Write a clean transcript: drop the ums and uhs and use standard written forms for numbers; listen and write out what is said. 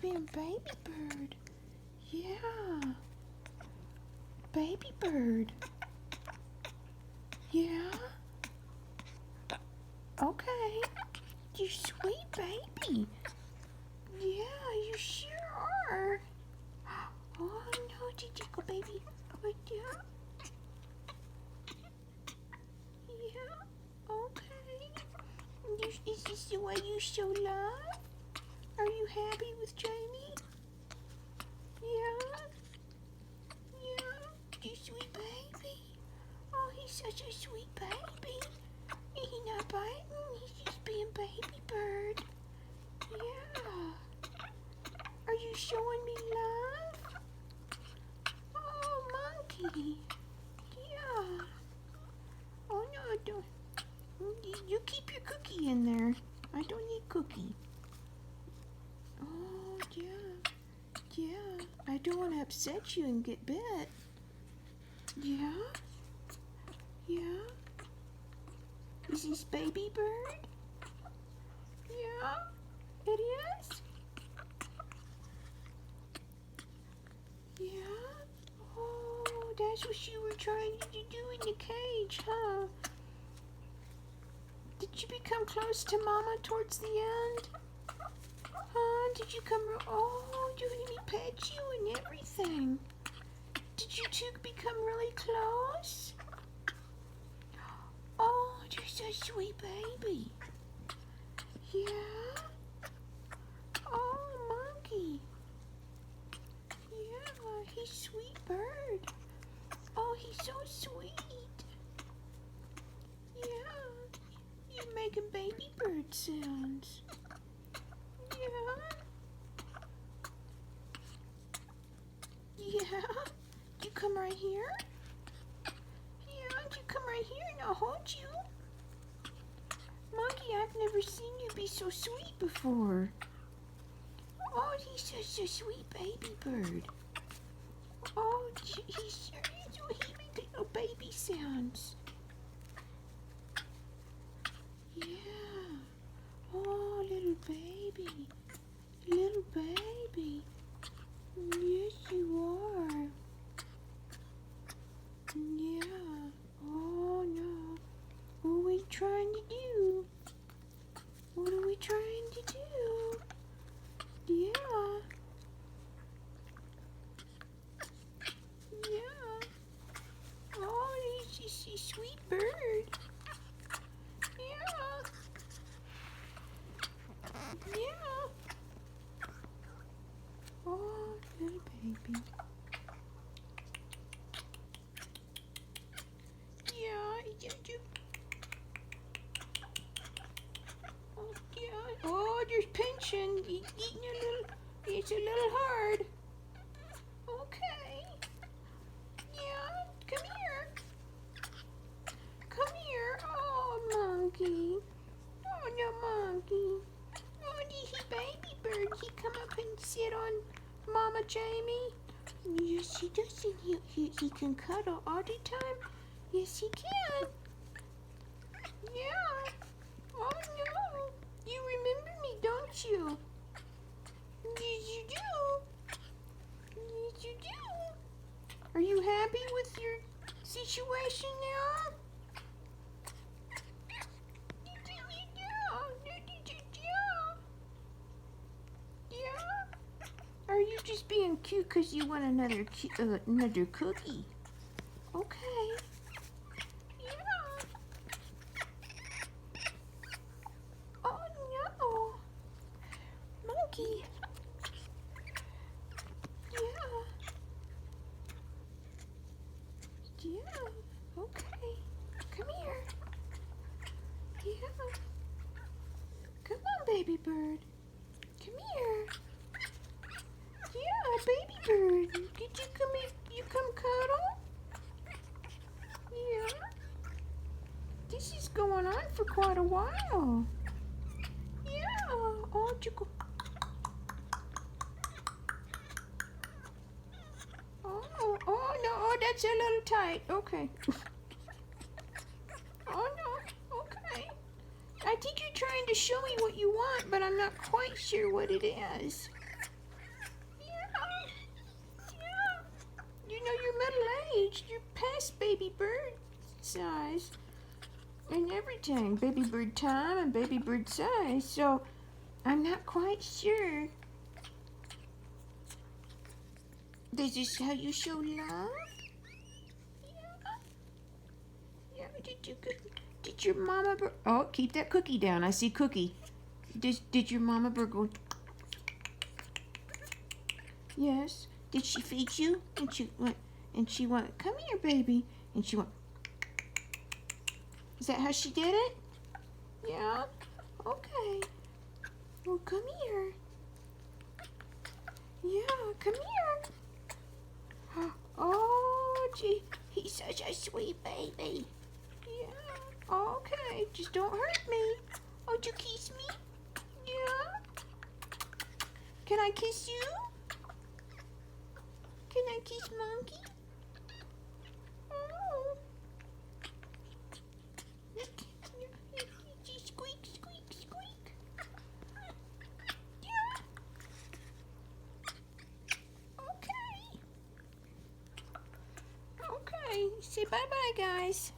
being baby bird. Yeah. Baby bird. Yeah. Okay. You sweet baby. Yeah, you sure are. Oh no, Chico baby. But yeah. Yeah. Okay. Is this the way you show love? Are you happy with Jamie? Yeah. Yeah. You sweet baby. Oh, he's such a sweet baby. He's not biting. He's just being baby bird. Yeah. Are you showing me love? Oh, Monkee. Yeah. Oh, no, don't. You keep your cookie in there. I don't need cookie. Oh, yeah. Yeah. I don't want to upset you and get bit. Yeah. Yeah. Is this baby bird? Yeah. It is? Yeah. Oh, that's what you were trying to do in the cage, huh? Did you become close to Mama towards the end? Huh? Did you come... Oh, you let me pet you and everything. Did you two become really close? Oh, you're such a sweet baby. Yeah? Oh, Monkee. Yeah, he's a sweet bird. Oh, he's so sweet. Yeah, you're making baby bird sounds. Yeah. Yeah. You come right here? Yeah, you come right here and I'll hold you. Monkee, I've never seen you be so sweet before. Oh, he's such a sweet baby bird. Oh, he's sure is. Oh, he makes little baby sounds. Yeah. Oh, little baby. Little baby. Yes, you are. Yeah. Oh, no. What are we trying to do? What are we trying to do? Yeah. Yeah. Oh, he's just a sweet bird. Yeah. Yeah. Oh, little baby. Yeah, you. Oh, yeah. Oh, there's pinching. He's eating a little. It's a little hard. Okay. Yeah, come here. Come here. Oh, Monkee. Oh, no, Monkee. Oh, he baby bird. He come up and sit on Mama Jamie. Yes, he does. He can cuddle all the time. Yes, he can. Yeah. Oh, no. You remember me, don't you? Yes, you do. Yes, you do. Are you happy with your situation now? Yeah. Are you just being cute because you want another cookie? Okay. Yeah. Oh no, Monkee. Yeah. Yeah. Okay. Come here. Yeah. Come on, baby bird. Come here. Yeah, baby bird. Did you come in? You come cuddle? Yeah. This is going on for quite a while. Yeah. Oh, you go. Oh, oh no. Oh, that's a little tight. Okay. Oh no. Okay. I think you're trying to show me what you want, but I'm not quite sure what it is. you're past baby bird size and everything. Baby bird time and baby bird size. So I'm not quite sure. Is this how you show love? Yeah. Did your mama bird? Oh, keep that cookie down. I see cookie. Did your mama bird go? Yes. Did she feed you? And she went, come here, baby. And she went. Is that how she did it? Yeah. Okay. Well, come here. Yeah, come here. Oh, gee, he's such a sweet baby. Yeah. Okay. Just don't hurt me. Oh, do you kiss me? Yeah. Can I kiss you? Can I kiss Monkee? Oh. Squeak, squeak, squeak. Yeah. Okay. Okay. Say bye-bye, guys.